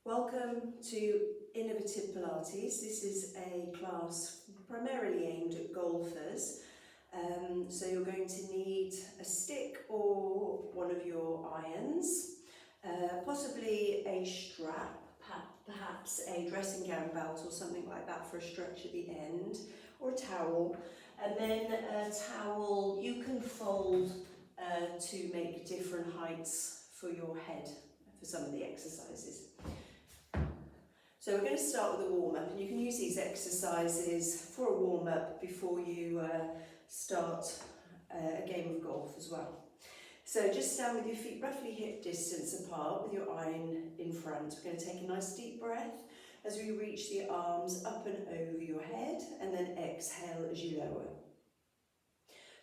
Welcome to Innovative Pilates. This is a class primarily aimed at golfers. So you're going to need a stick or one of your irons, possibly a strap, perhaps a dressing gown belt or something like that for a stretch at the end, or a towel. And then a towel you can fold to make different heights for your head for some of the exercises. So we're going to start with a warm-up, and you can use these exercises for a warm-up before you start a game of golf as well. So just stand with your feet roughly hip distance apart with your iron in front. We're going to take a nice deep breath as we reach the arms up and over your head, and then exhale as you lower.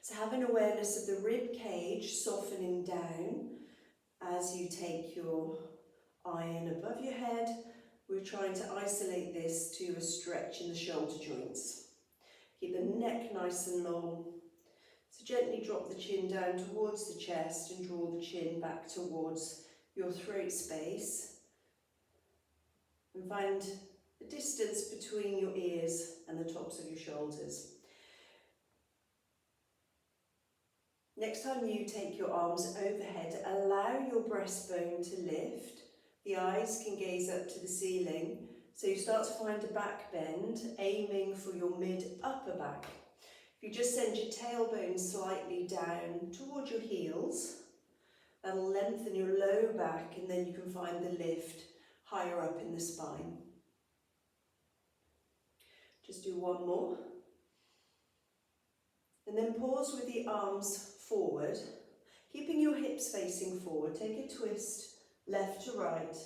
So have an awareness of the rib cage softening down as you take your iron above your head. We're trying to isolate this to a stretch in the shoulder joints. Keep the neck nice and long. So gently drop the chin down towards the chest and draw the chin back towards your throat space. And find the distance between your ears and the tops of your shoulders. Next time you take your arms overhead, allow your breastbone to lift. The eyes can gaze up to the ceiling, so you start to find a back bend, aiming for your mid-upper back. If you just send your tailbone slightly down towards your heels, that'll lengthen your low back, and then you can find the lift higher up in the spine. Just do one more. And then pause with the arms forward, keeping your hips facing forward. Take a twist left to right,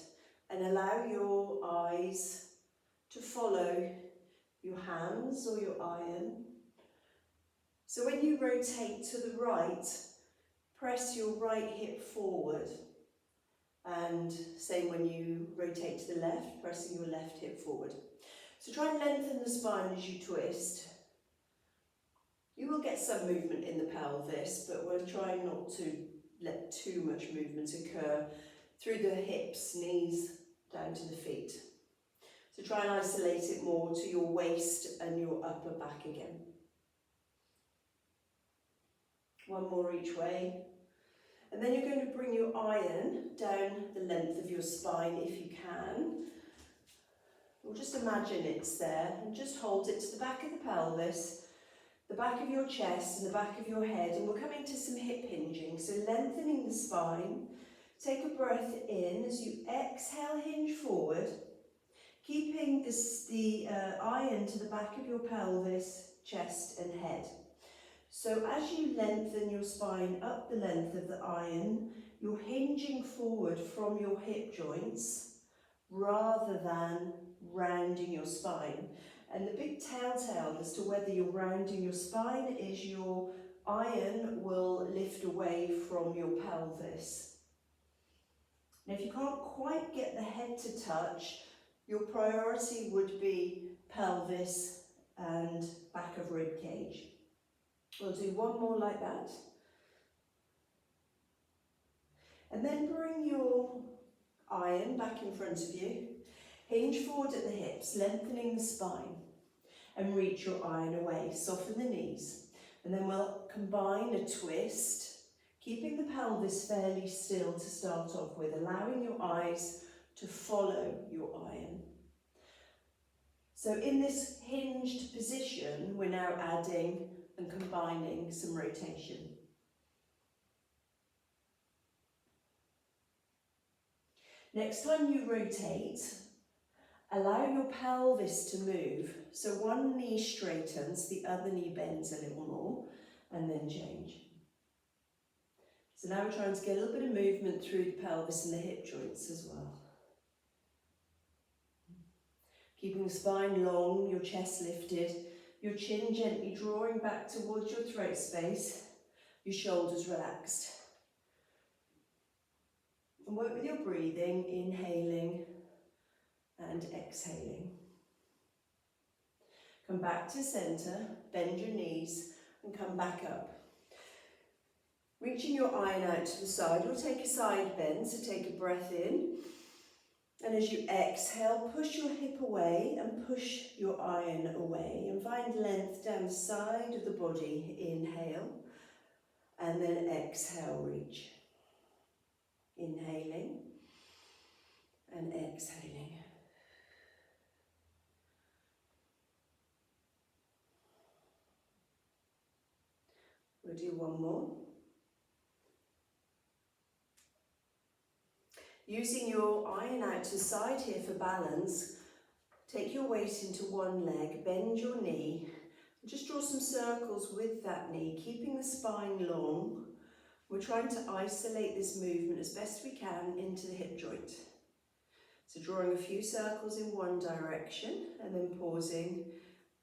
and allow your eyes to follow your hands or your iron. So when you rotate to the right, press your right hip forward, and same when you rotate to the left, pressing your left hip forward. So try and lengthen the spine as you twist. You will get some movement in the pelvis, but we're trying not to let too much movement occur through the hips, knees, down to the feet. So try and isolate it more to your waist and your upper back again. One more each way. And then you're going to bring your iron down the length of your spine if you can. Or just imagine it's there and just hold it to the back of the pelvis, the back of your chest and the back of your head. And we're coming to some hip hinging, so lengthening the spine. Take a breath in as you exhale, hinge forward, keeping the iron to the back of your pelvis, chest and head. So as you lengthen your spine up the length of the iron, you're hinging forward from your hip joints rather than rounding your spine. And the big telltale as to whether you're rounding your spine is your iron will lift away from your pelvis. Now, if you can't quite get the head to touch, your priority would be pelvis and back of rib cage. We'll do one more like that. And then bring your iron back in front of you. Hinge forward at the hips, lengthening the spine, and reach your iron away. Soften the knees. And then we'll combine a twist, keeping the pelvis fairly still to start off with, allowing your eyes to follow your iron. So in this hinged position, we're now adding and combining some rotation. Next time you rotate, allow your pelvis to move. So one knee straightens, the other knee bends a little more, and then change. So now we're trying to get a little bit of movement through the pelvis and the hip joints as well. Keeping the spine long, your chest lifted, your chin gently drawing back towards your throat space, your shoulders relaxed. And work with your breathing, inhaling and exhaling. Come back to center, bend your knees and come back up. Reaching your iron out to the side, or take a side bend, so take a breath in And as you exhale, push your hip away and push your iron away and find length down the side of the body. Inhale and then exhale, reach. Inhaling and exhaling. We'll do one more. Using your iron out to the side here for balance, take your weight into one leg, bend your knee, and just draw some circles with that knee, keeping the spine long. We're trying to isolate this movement as best we can into the hip joint. So drawing a few circles in one direction and then pausing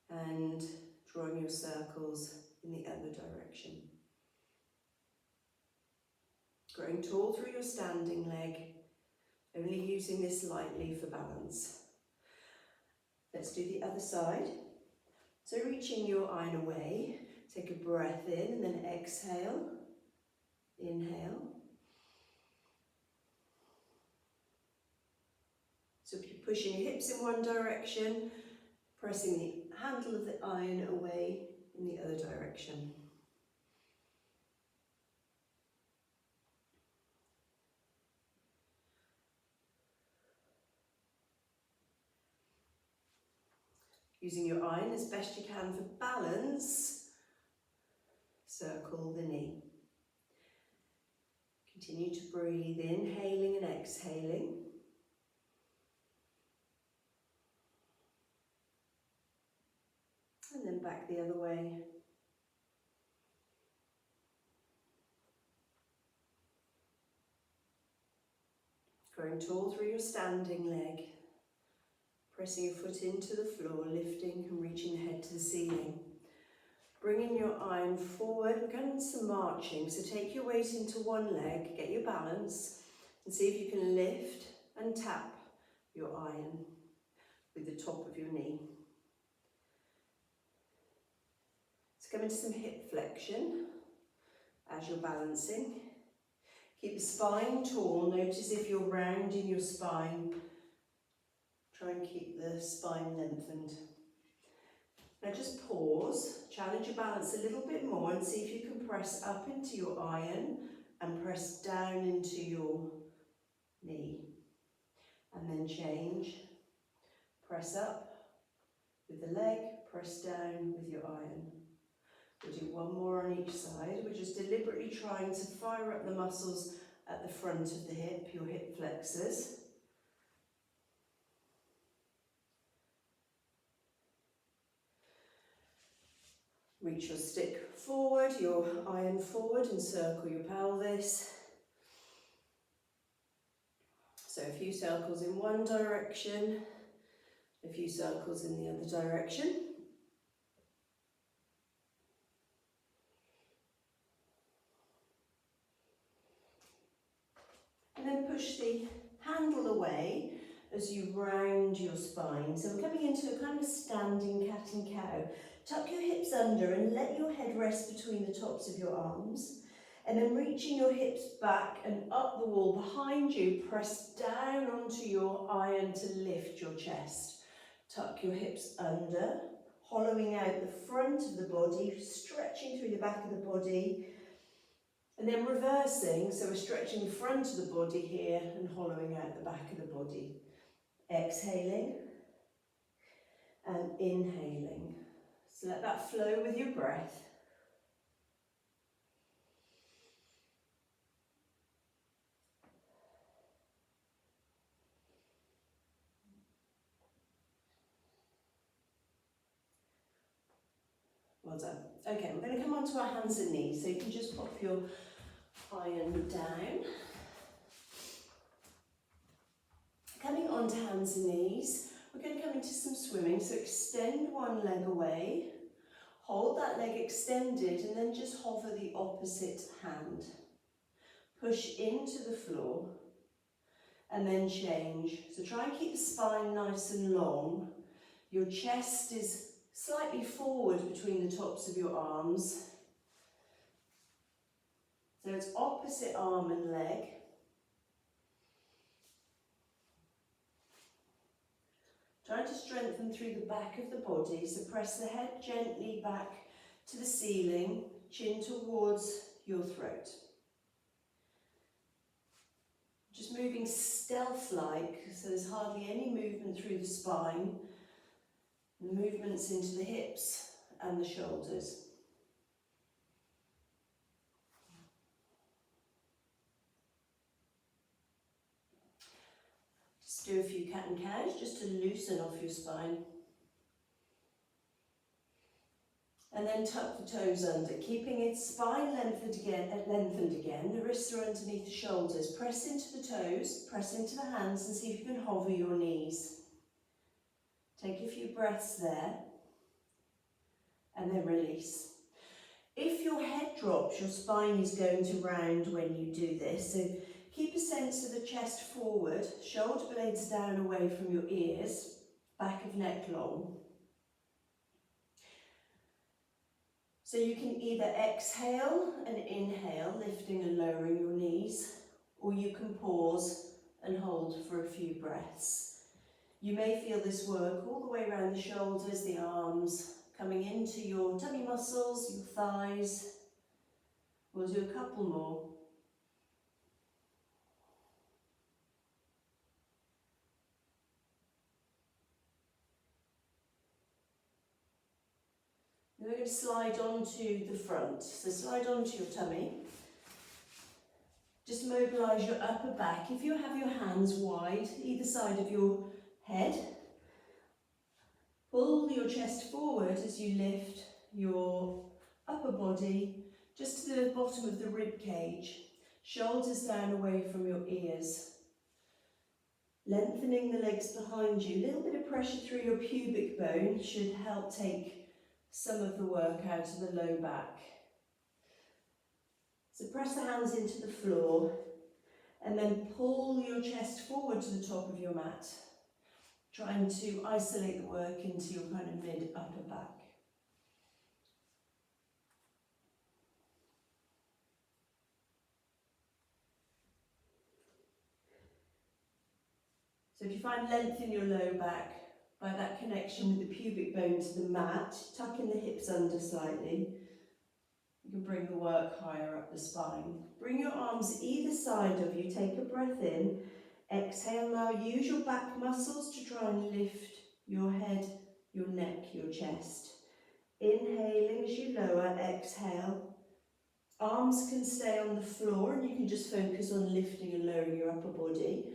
and drawing your circles in the other direction. Growing tall through your standing leg, only using this lightly for balance. Let's do the other side. So reaching your iron away, take a breath in and then exhale. Inhale. So if you're pushing your hips in one direction, pressing the handle of the iron away in the other direction. Using your iron as best you can for balance, circle the knee. Continue to breathe, inhaling and exhaling. And then back the other way. Growing tall through your standing leg. Pressing your foot into the floor, lifting and reaching the head to the ceiling. Bringing your iron forward, we're going to some marching, so take your weight into one leg, get your balance, and see if you can lift and tap your iron with the top of your knee. Let's come into some hip flexion as you're balancing. Keep the spine tall, notice if you're rounding your spine. Try and keep the spine lengthened. Now just pause, challenge your balance a little bit more and see if you can press up into your iron and press down into your knee. And then change. Press up with the leg, press down with your iron. We'll do one more on each side. We're just deliberately trying to fire up the muscles at the front of the hip, your hip flexors. Reach your stick forward, your iron forward, and circle your pelvis. So a few circles in one direction, a few circles in the other direction. And then push the handle away as you round your spine. So we're coming into a kind of standing cat and cow. Tuck your hips under and let your head rest between the tops of your arms. And then reaching your hips back and up the wall behind you, press down onto your iron to lift your chest. Tuck your hips under, hollowing out the front of the body, stretching through the back of the body. And then reversing, so we're stretching the front of the body here and hollowing out the back of the body. Exhaling and inhaling. So let that flow with your breath. Well done. Okay, we're going to come on to our hands and knees. So you can just pop your iron down. Coming on to hands and knees, we're going to come into some swimming. So extend one leg away, hold that leg extended, and then just hover the opposite hand. Push into the floor, and then change. So try and keep the spine nice and long. Your chest is slightly forward between the tops of your arms. So it's opposite arm and leg. Try to strengthen through the back of the body, so press the head gently back to the ceiling, chin towards your throat. Just moving stealth-like, so there's hardly any movement through the spine, and movements into the hips and the shoulders. Just do a few cat and cows just to loosen off your spine. And then tuck the toes under, keeping its spine lengthened again. The wrists are underneath the shoulders. Press into the toes, press into the hands, and see if you can hover your knees. Take a few breaths there, and then release. If your head drops, your spine is going to round when you do this. So keep a sense of the chest forward, shoulder blades down away from your ears, back of neck long. So you can either exhale and inhale, lifting and lowering your knees, or you can pause and hold for a few breaths. You may feel this work all the way around the shoulders, the arms, coming into your tummy muscles, your thighs. We'll do a couple more. Then we're going to slide onto the front. So slide onto your tummy. Just mobilise your upper back. If you have your hands wide, either side of your head, pull your chest forward as you lift your upper body just to the bottom of the rib cage. Shoulders down away from your ears. Lengthening the legs behind you. A little bit of pressure through your pubic bone should help take some of the work out of the low back. So press the hands into the floor and then pull your chest forward to the top of your mat, trying to isolate the work into your kind of mid-upper back. So if you find length in your low back, by that connection with the pubic bone to the mat, tucking the hips under slightly, you can bring the work higher up the spine. Bring your arms either side of you, take a breath in, exhale now, use your back muscles to try and lift your head, your neck, your chest. Inhaling as you lower, exhale. Arms can stay on the floor and you can just focus on lifting and lowering your upper body.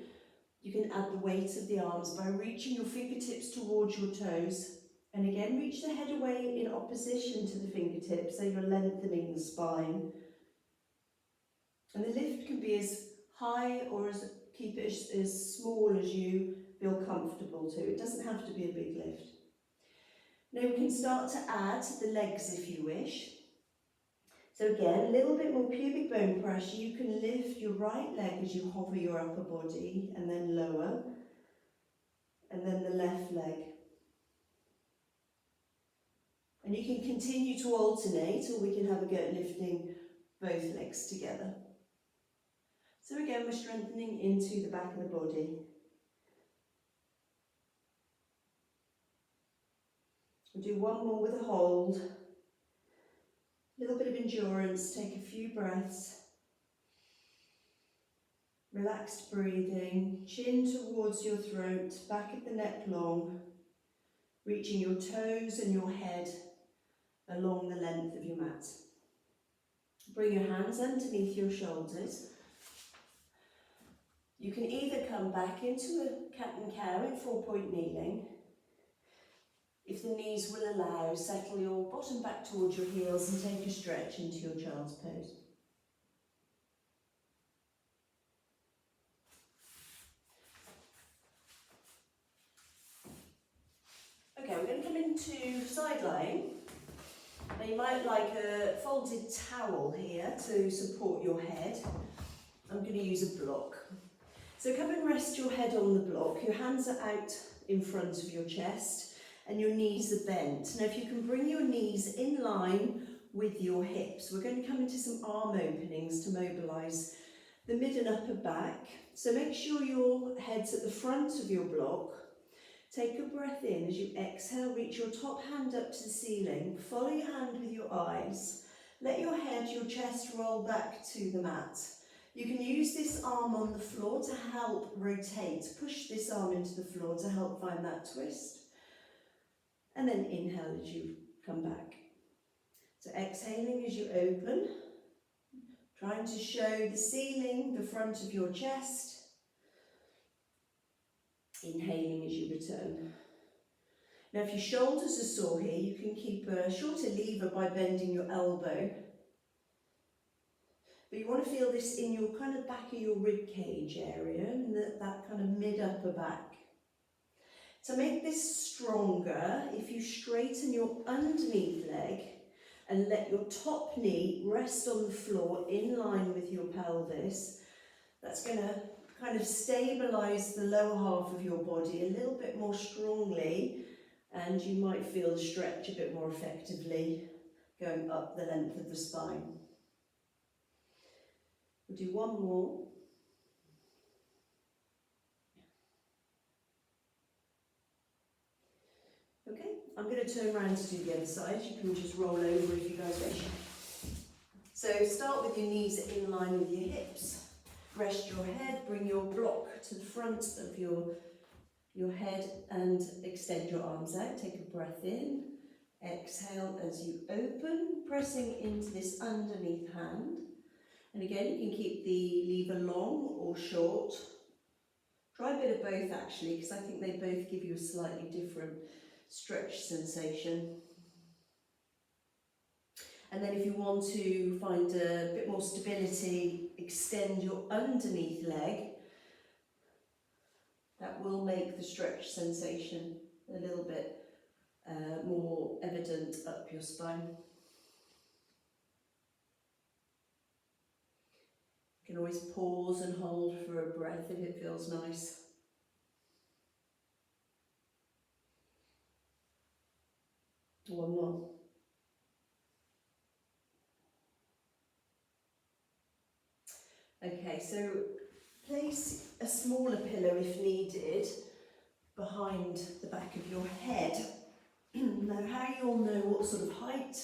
You can add the weight of the arms by reaching your fingertips towards your toes. And again, reach the head away in opposition to the fingertips, so you're lengthening the spine. And the lift can be as high or keep it as small as you feel comfortable to. It doesn't have to be a big lift. Now we can start to add the legs if you wish. So again, a little bit more pubic bone pressure. You can lift your right leg as you hover your upper body and then lower. And then the left leg. And you can continue to alternate, or we can have a go at lifting both legs together. So again, we're strengthening into the back of the body. We'll do one more with a hold. A little bit of endurance, take a few breaths. Relaxed breathing, chin towards your throat, back of the neck long, reaching your toes and your head along the length of your mat. Bring your hands underneath your shoulders. You can either come back into a cat and cow in 4-point kneeling. If the knees will allow, settle your bottom back towards your heels and take a stretch into your child's pose. Okay, we're going to come into side lying. Now you might like a folded towel here to support your head. I'm going to use a block. So come and rest your head on the block. Your hands are out in front of your chest and your knees are bent. Now if you can bring your knees in line with your hips, we're going to come into some arm openings to mobilise the mid and upper back. So make sure your head's at the front of your block. Take a breath in. As you exhale, reach your top hand up to the ceiling. Follow your hand with your eyes. Let your head, your chest roll back to the mat. You can use this arm on the floor to help rotate. Push this arm into the floor to help find that twist. And then inhale as you come back. So exhaling as you open, trying to show the ceiling, the front of your chest. Inhaling as you return. Now if your shoulders are sore here, you can keep a shorter lever by bending your elbow. But you want to feel this in your kind of back of your rib cage area, and that kind of mid-upper back. To make this stronger, if you straighten your underneath leg and let your top knee rest on the floor in line with your pelvis, that's going to kind of stabilise the lower half of your body a little bit more strongly, and you might feel the stretch a bit more effectively going up the length of the spine. We'll do one more. Okay, I'm going to turn around to do the other side. You can just roll over if you guys wish. So start with your knees in line with your hips. Rest your head, bring your block to the front of your head and extend your arms out. Take a breath in. Exhale as you open, pressing into this underneath hand. And again, you can keep the lever long or short. Try a bit of both actually, because I think they both give you a slightly different stretch sensation. And then if you want to find a bit more stability, extend your underneath leg. That will make the stretch sensation a little bit more evident up your spine. You can always pause and hold for a breath if it feels nice. One more. Okay, so place a smaller pillow if needed behind the back of your head. Now how you'll know what sort of height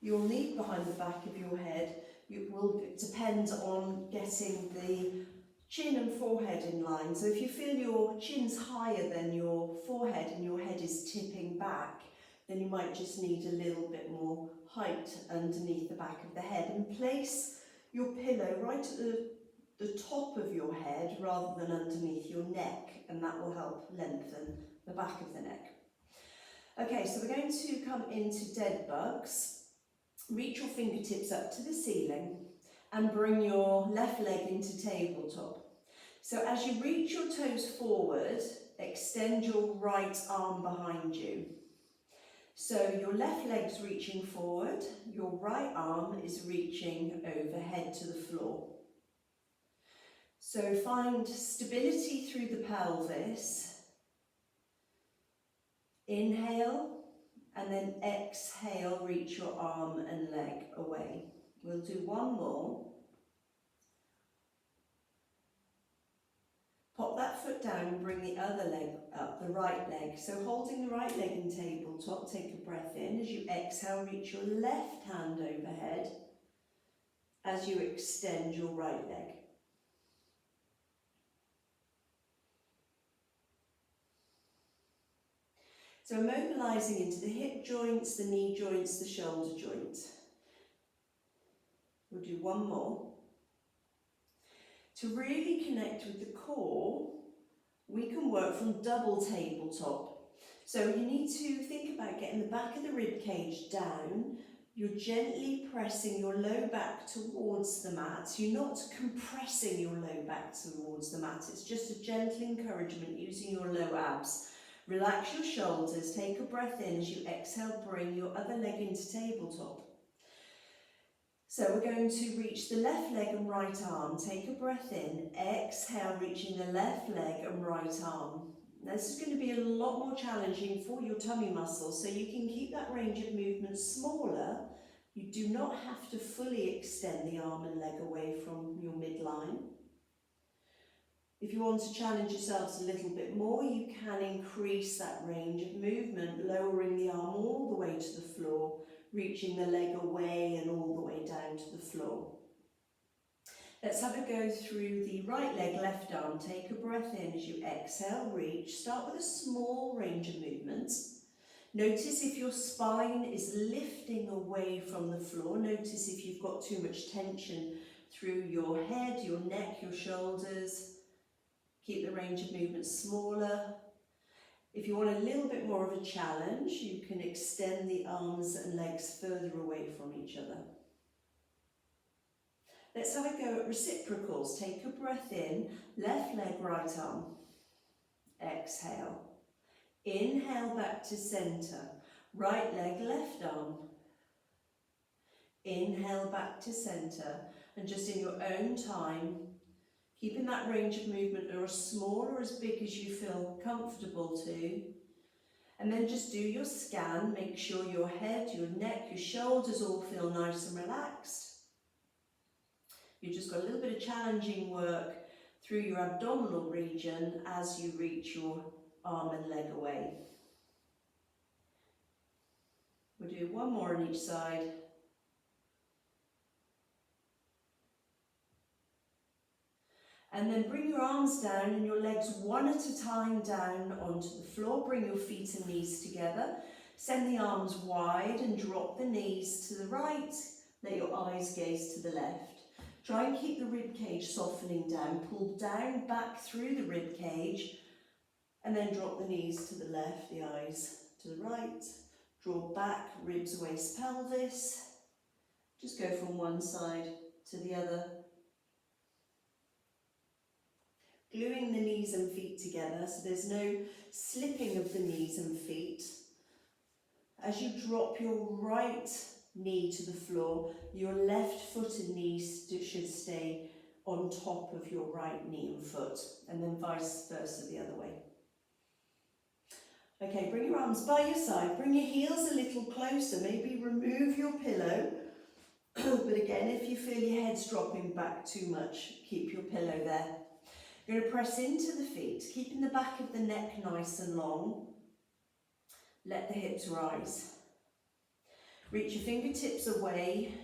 you'll need behind the back of your head, it will depend on getting the chin and forehead in line. So if you feel your chin's higher than your forehead and your head is tipping back, then you might just need a little bit more height underneath the back of the head. And place your pillow right at the top of your head rather than underneath your neck, and that will help lengthen the back of the neck. Okay, so we're going to come into dead bugs. Reach your fingertips up to the ceiling and bring your left leg into tabletop. So as you reach your toes forward, extend your right arm behind you. So your left leg's reaching forward, your right arm is reaching overhead to the floor. So find stability through the pelvis. Inhale. And then exhale, reach your arm and leg away. We'll do one more. Pop that foot down and bring the other leg up, the right leg. So holding the right leg in tabletop, take a breath in. As you exhale, reach your left hand overhead as you extend your right leg. So mobilising into the hip joints, the knee joints, the shoulder joints. We'll do one more. To really connect with the core, we can work from double tabletop. So you need to think about getting the back of the rib cage down. You're gently pressing your low back towards the mat. You're not compressing your low back towards the mat. It's just a gentle encouragement using your low abs. Relax your shoulders, take a breath in. As you exhale, bring your other leg into tabletop. So we're going to reach the left leg and right arm. Take a breath in, exhale, reaching the left leg and right arm. Now this is going to be a lot more challenging for your tummy muscles, so you can keep that range of movement smaller. You do not have to fully extend the arm and leg away from your midline. If you want to challenge yourselves a little bit more, you can increase that range of movement, lowering the arm all the way to the floor, reaching the leg away and all the way down to the floor. Let's have a go through the right leg, left arm. Take a breath in as you exhale, reach. Start with a small range of movements. Notice if your spine is lifting away from the floor. Notice if you've got too much tension through your head, your neck, your shoulders. Keep the range of movement smaller. If you want a little bit more of a challenge, you can extend the arms and legs further away from each other. Let's have a go at reciprocals. Take a breath in, left leg, right arm. Exhale. Inhale back to centre. Right leg, left arm. Inhale back to centre. And just in your own time, keeping that range of movement or as small or as big as you feel comfortable to. And then just do your scan. Make sure your head, your neck, your shoulders all feel nice and relaxed. You've just got a little bit of challenging work through your abdominal region as you reach your arm and leg away. We'll do one more on each side. And then bring your arms down and your legs one at a time down onto the floor. Bring your feet and knees together. Send the arms wide and drop the knees to the right. Let your eyes gaze to the left. Try and keep the rib cage softening down. Pull down, back through the rib cage. And then drop the knees to the left, the eyes to the right. Draw back, ribs, waist, pelvis. Just go from one side to the other. Gluing the knees and feet together so there's no slipping of the knees and feet. As you drop your right knee to the floor, your left foot and knee should stay on top of your right knee and foot, and then vice versa the other way. Okay, bring your arms by your side, bring your heels a little closer, maybe remove your pillow. But again, if you feel your head's dropping back too much, keep your pillow there. You're going to press into the feet, keeping the back of the neck nice and long. Let the hips rise. Reach your fingertips away,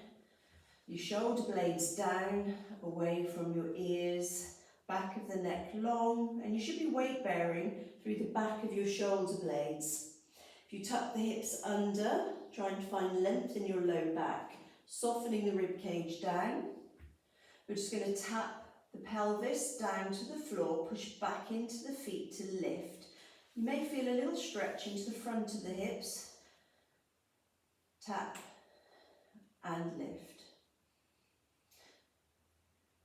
your shoulder blades down, away from your ears, back of the neck long, and you should be weight bearing through the back of your shoulder blades. If you tuck the hips under, trying to find length in your low back, softening the rib cage down. We're just going to tap the pelvis down to the floor, push back into the feet to lift. You may feel a little stretch into the front of the hips. Tap and lift.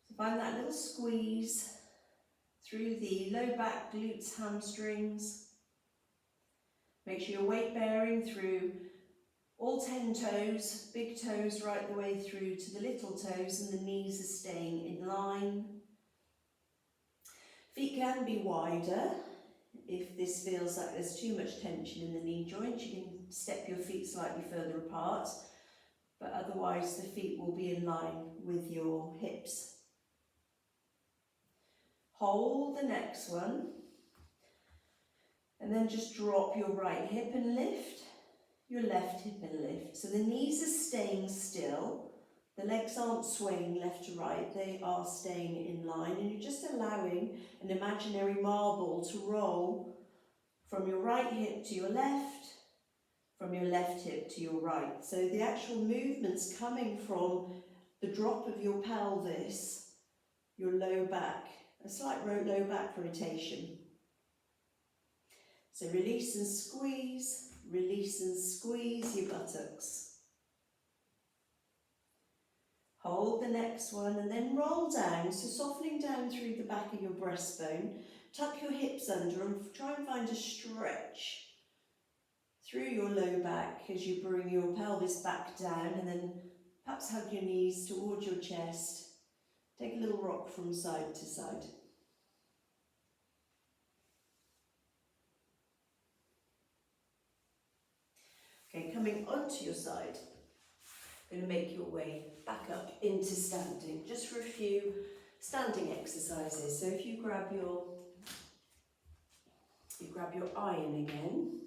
So find that little squeeze through the low back, glutes, hamstrings. Make sure you're weight bearing through all 10 toes, big toes right the way through to the little toes, and the knees are staying in line. Feet can be wider. If this feels like there's too much tension in the knee joint, you can step your feet slightly further apart, but otherwise the feet will be in line with your hips. Hold the next one, and then just drop your right hip and lift, your left hip and lift. So the knees are staying still, the legs aren't swaying left to right, they are staying in line, and you're just allowing an imaginary marble to roll from your right hip to your left, from your left hip to your right. So the actual movement's coming from the drop of your pelvis, your low back, a slight low back rotation. So release and squeeze your buttocks. Hold the next one and then roll down, so softening down through the back of your breastbone. Tuck your hips under and try and find a stretch through your low back as you bring your pelvis back down, and then perhaps hug your knees towards your chest. Take a little rock from side to side. Okay, coming onto your side. Going to make your way back up into standing, just for a few standing exercises. So if you grab your iron again.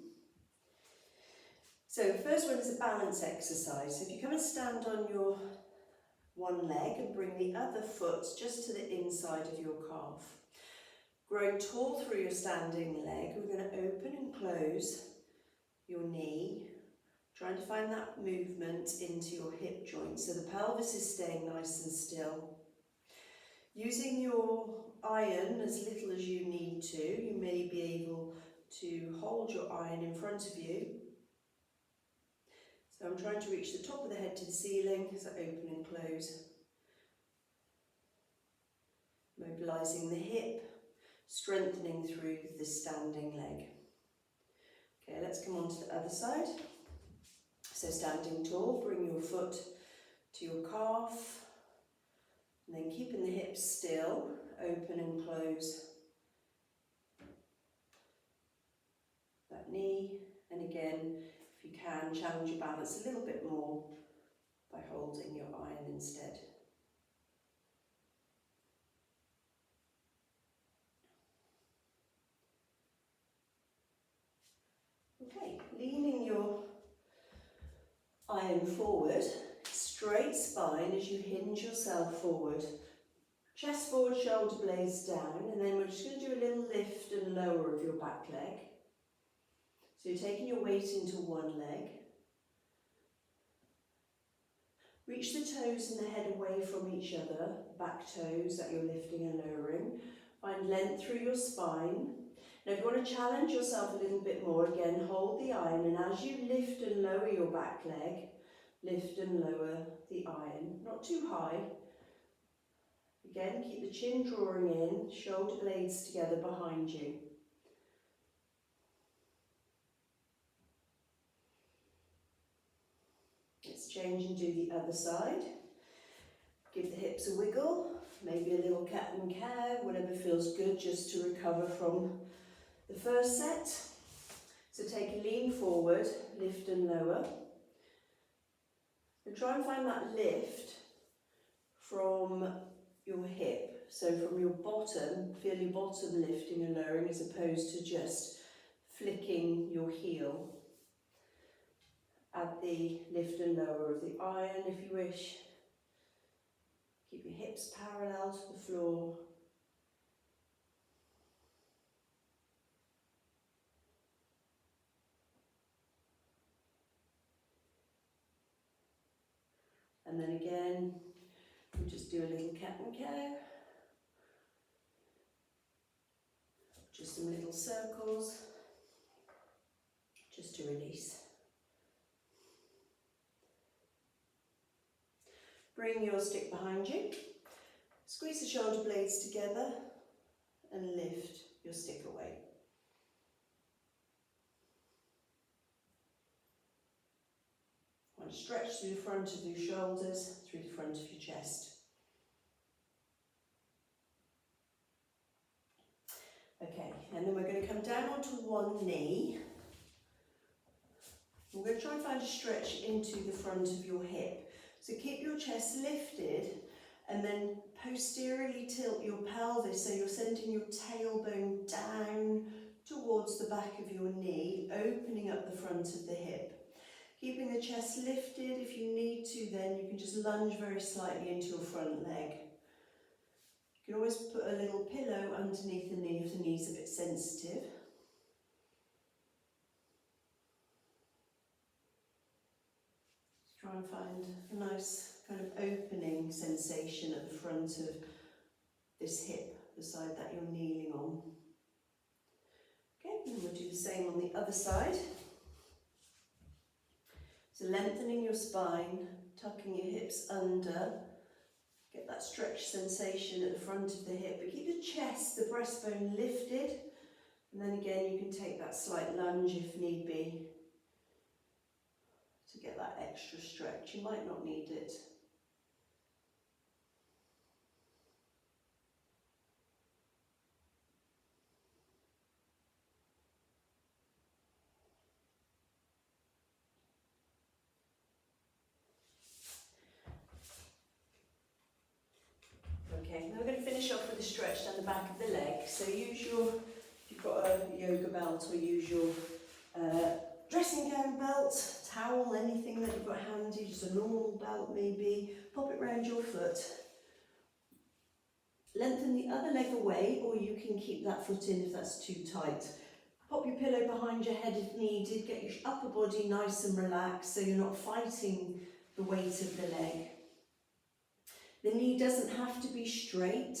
So the first one is a balance exercise. So if you come and stand on your one leg and bring the other foot just to the inside of your calf. Grow tall through your standing leg. We're going to open and close your knee, trying to find that movement into your hip joint so the pelvis is staying nice and still. Using your iron as little as you need to, you may be able to hold your iron in front of you. So I'm trying to reach the top of the head to the ceiling, so open and close. Mobilising the hip, strengthening through the standing leg. Okay, let's come on to the other side. So standing tall, bring your foot to your calf, and then keeping the hips still, open and close that knee. And again, if you can, challenge your balance a little bit more by holding your iron instead. Okay, leaning your iron forward, straight spine as you hinge yourself forward. Chest forward, shoulder blades down, and then we're just going to do a little lift and lower of your back leg. So you're taking your weight into one leg. Reach the toes and the head away from each other, back toes that you're lifting and lowering. Find length through your spine. Now if you want to challenge yourself a little bit more, again hold the iron, and as you lift and lower your back leg, lift and lower the iron, not too high. Again, keep the chin drawing in, shoulder blades together behind you. Let's change and do the other side. Give the hips a wiggle, maybe a little cat and cow, whatever feels good just to recover from the first set. So take a lean forward, lift and lower. And try and find that lift from your hip. So from your bottom, feel your bottom lifting and lowering as opposed to just flicking your heel. Add the lift and lower of the iron if you wish. Keep your hips parallel to the floor. And then again, we just do a little cat and cow. Just some little circles, just to release. Bring your stick behind you. Squeeze the shoulder blades together and lift your stick away. And stretch through the front of your shoulders, through the front of your chest. Okay, and then we're going to come down onto one knee. We're going to try and find a stretch into the front of your hip. So keep your chest lifted and then posteriorly tilt your pelvis so you're sending your tailbone down towards the back of your knee, opening up the front of the hip. Keeping the chest lifted, if you need to then you can just lunge very slightly into your front leg. You can always put a little pillow underneath the knee if the knee's a bit sensitive. Try and find a nice kind of opening sensation at the front of this hip, the side that you're kneeling on. Okay, and we'll do the same on the other side. So lengthening your spine, tucking your hips under, get that stretch sensation at the front of the hip, but keep the chest, the breastbone lifted, and then again you can take that slight lunge if need be to get that extra stretch. You might not need it. Okay, now we're going to finish back of the leg. So use your, if you've got a yoga belt, or use your dressing gown belt, towel, anything that you've got handy, just a normal belt maybe, pop it round your foot. Lengthen the other leg away, or you can keep that foot in if that's too tight. Pop your pillow behind your head if needed, get your upper body nice and relaxed so you're not fighting the weight of the leg. The knee doesn't have to be straight.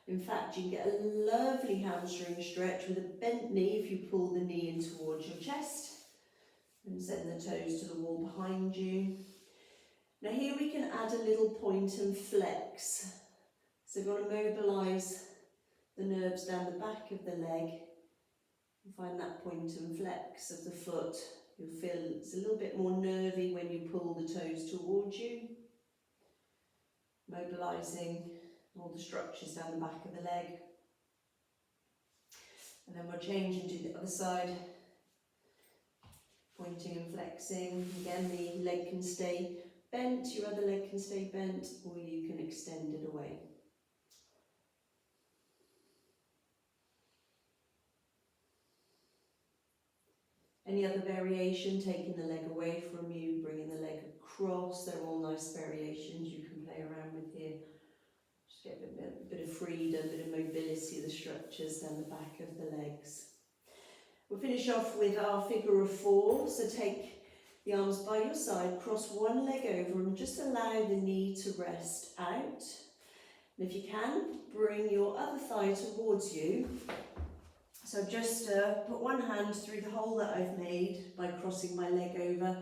In fact, you can get a lovely hamstring stretch with a bent knee if you pull the knee in towards your chest and send the toes to the wall behind you. Now here we can add a little point and flex. So we want to mobilise the nerves down the back of the leg and find that point and flex of the foot. You'll feel it's a little bit more nervy when you pull the toes towards you. Mobilising all the structures down the back of the leg. And then we'll change and do the other side. Pointing and flexing. Again, the leg can stay bent, your other leg can stay bent, or you can extend it away. Any other variation, taking the leg away from you, bringing the leg across, they're all nice variations you can play around with here. Just get a bit of freedom, a bit of mobility of the structures down the back of the legs. We'll finish off with our figure of four, so take the arms by your side, cross one leg over and just allow the knee to rest out. And if you can, bring your other thigh towards you. So just put one hand through the hole that I've made by crossing my leg over,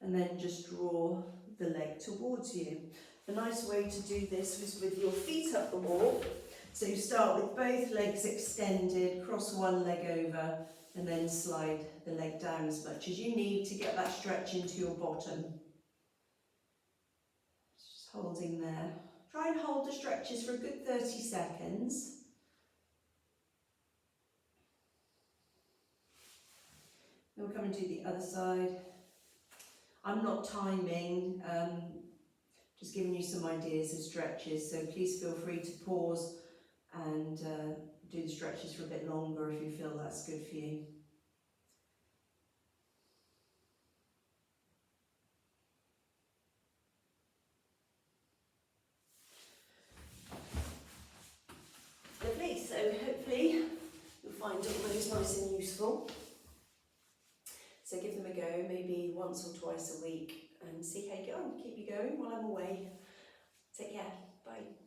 and then just draw the leg towards you. A nice way to do this is with your feet up the wall. So you start with both legs extended, cross one leg over, and then slide the leg down as much as you need to get that stretch into your bottom. Just holding there. Try and hold the stretches for a good 30 seconds. Then we'll come and do the other side. I'm not timing, just giving you some ideas of stretches, so please feel free to pause and do the stretches for a bit longer if you feel that's good for you. Lovely, so hopefully you'll find all those nice and useful. So give them a go, maybe once or twice a week, and see how you get on. Keep you going while I'm away. Take care. Bye.